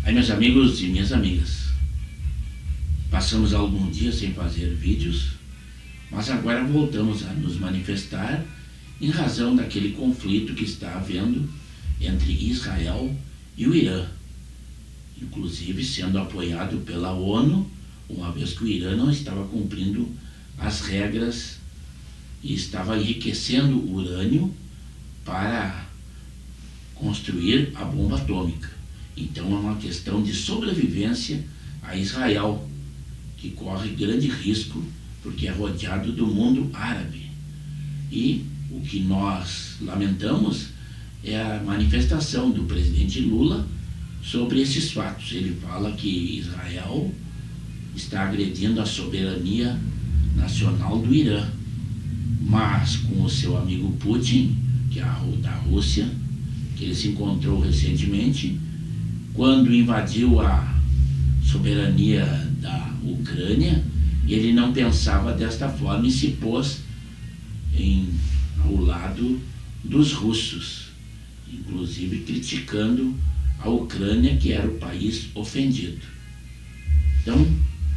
Aí, meus amigos e minhas amigas, passamos alguns dias sem fazer vídeos, mas agora voltamos a nos manifestar em razão daquele conflito que está havendo entre Israel e o Irã, inclusive sendo apoiado pela ONU, uma vez que o Irã não estava cumprindo as regras e estava enriquecendo o urânio para construir a bomba atômica. Então é uma questão de sobrevivência a Israel, que corre grande risco porque é rodeado do mundo árabe. E o que nós lamentamos é a manifestação do presidente Lula sobre esses fatos. Ele fala que Israel está agredindo a soberania nacional do Irã, mas com o seu amigo Putin, que é da Rússia, que ele se encontrou recentemente, quando invadiu a soberania da Ucrânia, ele não pensava desta forma e se pôs ao lado dos russos, inclusive criticando a Ucrânia, que era o país ofendido. Então,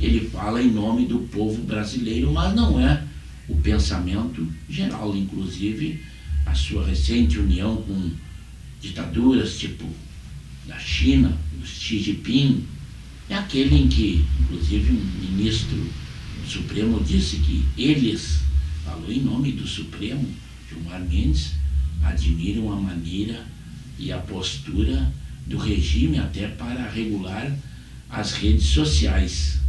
ele fala em nome do povo brasileiro, mas não é o pensamento geral, inclusive a sua recente união com ditaduras tipo da China, o Xi Jinping, é aquele em que, inclusive, um ministro do Supremo disse que eles, falou em nome do Supremo, Gilmar Mendes, admiram a maneira e a postura do regime até para regular as redes sociais.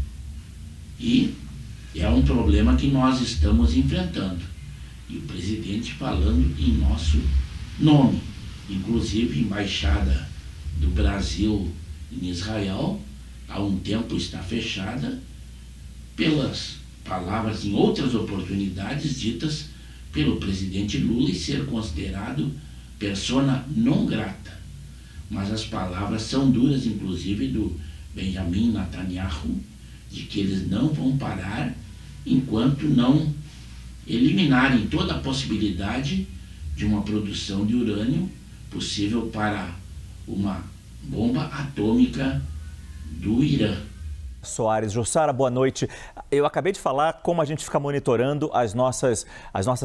E é um problema que nós estamos enfrentando. E o presidente falando em nosso nome, inclusive a Embaixada do Brasil em Israel, há um tempo está fechada, pelas palavras em outras oportunidades ditas pelo presidente Lula e ser considerado persona non grata. Mas as palavras são duras, inclusive do Benjamin Netanyahu, de que eles não vão parar enquanto não eliminarem toda a possibilidade de uma produção de urânio possível para uma bomba atômica do Irã. Soares, Jussara, boa noite. Eu acabei de falar como a gente fica monitorando as nossas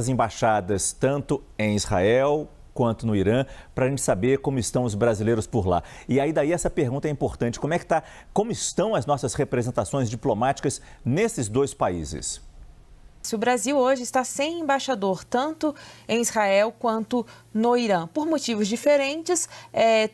embaixadas, tanto em Israel quanto no Irã, para a gente saber como estão os brasileiros por lá. E aí daí essa pergunta é importante, como estão as nossas representações diplomáticas nesses dois países? O Brasil hoje está sem embaixador, tanto em Israel quanto no Irã, por motivos diferentes,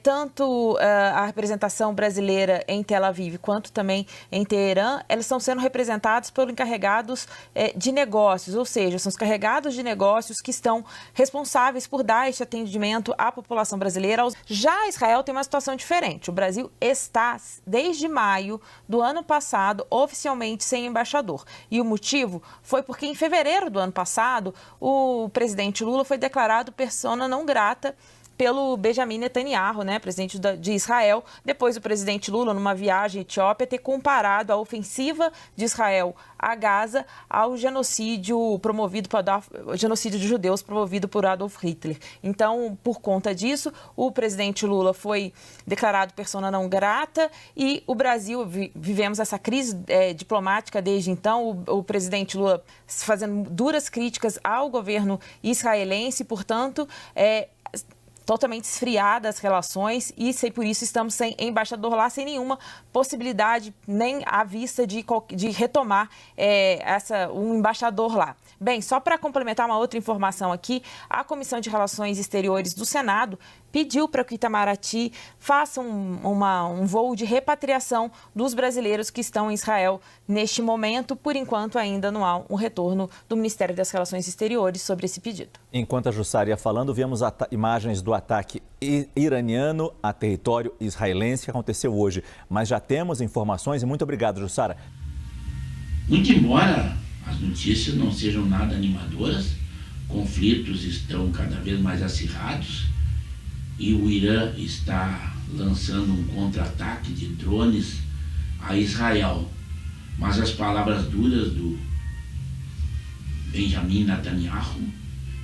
tanto a representação brasileira em Tel Aviv quanto também em Teherã, elas estão sendo representadas por encarregados de negócios, ou seja, são os encarregados de negócios que estão responsáveis por dar este atendimento à população brasileira. Já Israel tem uma situação diferente. O Brasil está, desde maio do ano passado, oficialmente sem embaixador. E o motivo foi porque em fevereiro do ano passado, o presidente Lula foi declarado persona não grata pelo Benjamin Netanyahu, presidente de Israel, depois o presidente Lula, numa viagem à Etiópia, ter comparado a ofensiva de Israel a Gaza ao genocídio de judeus promovido por Adolf Hitler. Então, por conta disso, o presidente Lula foi declarado persona não grata e o Brasil, vivemos essa crise diplomática desde então, o presidente Lula fazendo duras críticas ao governo israelense, portanto, totalmente esfriadas as relações e por isso estamos sem embaixador lá, sem nenhuma possibilidade nem à vista de retomar um embaixador lá. Bem, só para complementar uma outra informação aqui, a Comissão de Relações Exteriores do Senado pediu para que o Itamaraty faça um voo de repatriação dos brasileiros que estão em Israel neste momento. Por enquanto, ainda não há um retorno do Ministério das Relações Exteriores sobre esse pedido. Enquanto a Jussara ia falando, vemos imagens do ataque iraniano a território israelense que aconteceu hoje. Mas já temos informações e muito obrigado, Jussara. Muito embora as notícias não sejam nada animadoras, conflitos estão cada vez mais acirrados e o Irã está lançando um contra-ataque de drones a Israel. Mas as palavras duras do Benjamin Netanyahu,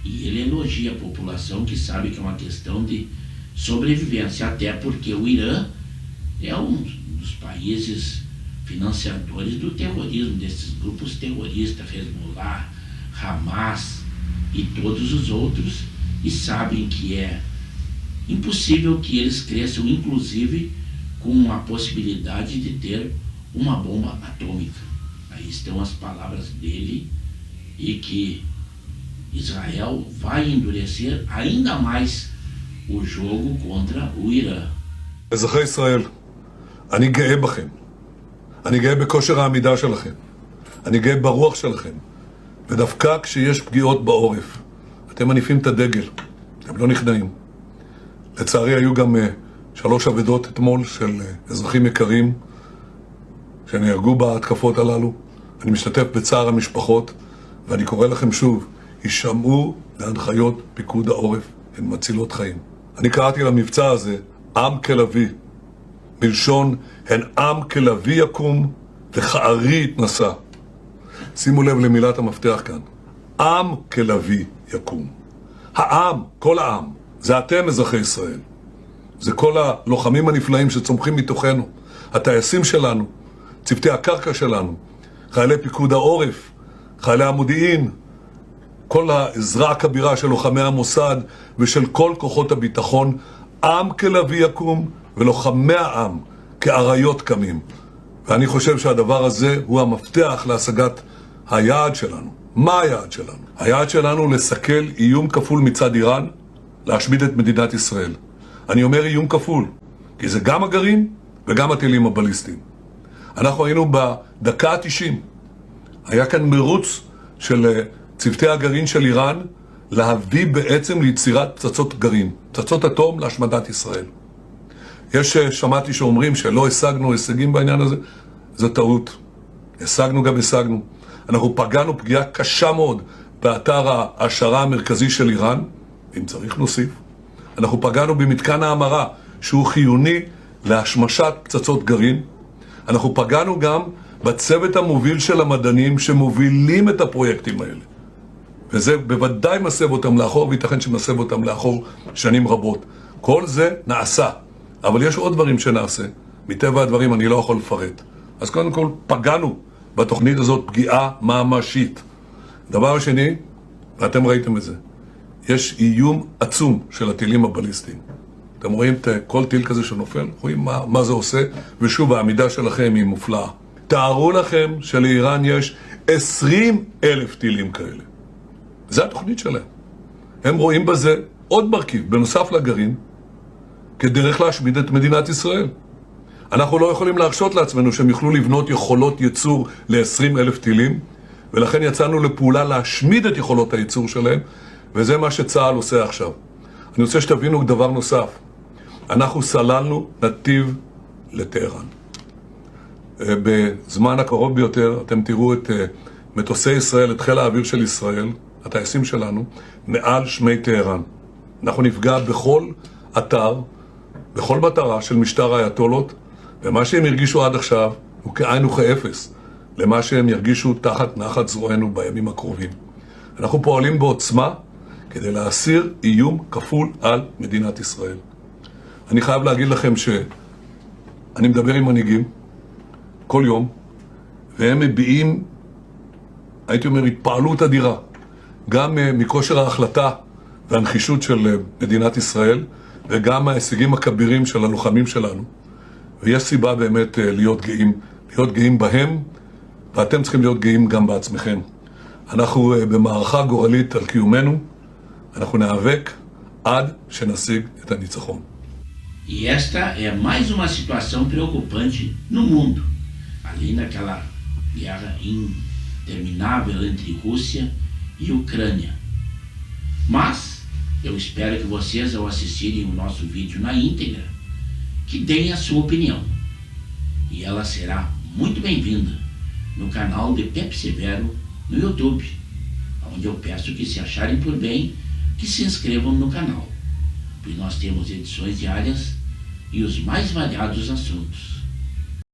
e ele elogia a população que sabe que é uma questão de sobrevivência, até porque o Irã é um dos países financiadores do terrorismo, desses grupos terroristas, Hezbollah, Hamas e todos os outros, e sabem que é impossível que eles cresçam, inclusive com a possibilidade de ter uma bomba atômica. Aí estão as palavras dele, e que Israel vai endurecer ainda mais o jogo contra o Irã. אזרחי ישראל, אני גאה בכם. אני גאה בכושר העמידה שלכם. אני גאה ברוח שלכם. ודווקא כשיש פגיעות בעורף, אתם מניפים את הדגל. אתם לא נכנעים. לצערי היו גם 3 אבדות אתמול של אזרחים יקרים שנהרגו בהתקפות הללו. אני משתתף בצער המשפחות, ואני קורא לכם שוב, הישמעו להנחיות פיקוד העורף, הן מצילות חיים. אני קראתי למבצע הזה עם כלביא, מלשון הן עם כלביא יקום וכארי יתנשא. שימו לב למילת המפתח כאן, עם כלביא יקום. העם, כל העם, זה אתם אזרחי ישראל. זה כל הלוחמים הנפלאים שצומחים מתוכנו, הטייסים שלנו, צוותי הקרקע שלנו, חיילי פיקוד העורף, חיילי המודיעין, כל העזרה הכבירה של לוחמי המוסד ושל כל כוחות הביטחון. עם כלביא יקום ולוחמי העם כאריות קמים. ואני חושב שהדבר הזה הוא המפתח להשגת היעד שלנו. מה היעד שלנו? היעד שלנו הוא לסכל איום כפול מצד איראן, להשמיד את מדינת ישראל. אני אומר איום כפול, כי זה גם הגרעין וגם הטילים הבליסטיים. אנחנו היינו בדקה ה-90. היה כאן מרוץ של צוותי הגרעין של איראן להביא בעצם ליצירת פצצות גרעין, פצצות אטום להשמדת ישראל. שמעתי שאומרים שלא השגנו הישגים בעניין הזה, זו טעות. השגנו גם השגנו. אנחנו פגענו פגיעה קשה מאוד באתר ההשערה המרכזי של איראן, אם צריך נוסיף. אנחנו פגענו במתקן ההמרה, שהוא חיוני להשמשת פצצות גרעין. אנחנו פגענו גם בצוות המוביל של המדענים שמובילים את הפרויקטים האלה. וזה בוודאי מסב אותם לאחור, וייתכן שמסב אותם לאחור שנים רבות. כל זה נעשה, אבל יש עוד דברים שנעשה. מטבע הדברים אני לא יכול לפרט. אז קודם כל פגענו בתוכנית הזאת פגיעה ממשית. דבר שני, ואתם ראיתם את זה, יש איום עצום של הטילים הבליסטיים. אתם רואים כל טיל כזה שנופל, רואים מה זה עושה, ושוב העמידה שלכם היא מופלאה. תארו לכם שלאיראן יש 20,000 טילים כאלה. זה התוכנית שלהם. הם רואים בזה עוד מרכיב, בנוסף לגרעין, כדרך להשמיד את מדינת ישראל. אנחנו לא יכולים להרשות לעצמנו שהם יוכלו לבנות יכולות ייצור ל-20,000 טילים, ולכן יצאנו לפעולה להשמיד את יכולות הייצור שלהם, וזה מה שצה"ל עושה עכשיו. אני רוצה שתבינו דבר נוסף. אנחנו סללנו נתיב לטהרן. בזמן הקרוב ביותר אתם תראו את מטוסי ישראל, את חיל האוויר של ישראל, הטייסים שלנו, מעל שמי טהרן. אנחנו נפגע בכל אתר, בכל מטרה של משטר האייתולות, ומה שהם הרגישו עד עכשיו הוא כאין וכאפס למה שהם ירגישו תחת נחת זרוענו בימים הקרובים. אנחנו פועלים בעוצמה כדי להסיר איום כפול על מדינת ישראל. אני חייב להגיד לכם שאני מדבר עם מנהיגים כל יום, והם מביעים, הייתי אומר, התפעלות אדירה, גם מכושר ההחלטה והנחישות של מדינת ישראל, וגם מההישגים הכבירים של הלוחמים שלנו. ויש סיבה באמת להיות גאים בהם, ואתם צריכים להיות גאים גם בעצמכם. אנחנו במערכה גורלית על קיומנו, אנחנו ניאבק עד שנשיג את הניצחון. E esta é mais uma situação preocupante no mundo, além daquela guerra interminável entre Rússia e Ucrânia. Mas eu espero que vocês, ao assistirem o nosso vídeo na íntegra, que deem a sua opinião. E ela será muito bem-vinda no canal de Pepe Severo no YouTube, onde eu peço que, se acharem por bem, que se inscrevam no canal, pois nós temos edições diárias e os mais variados assuntos.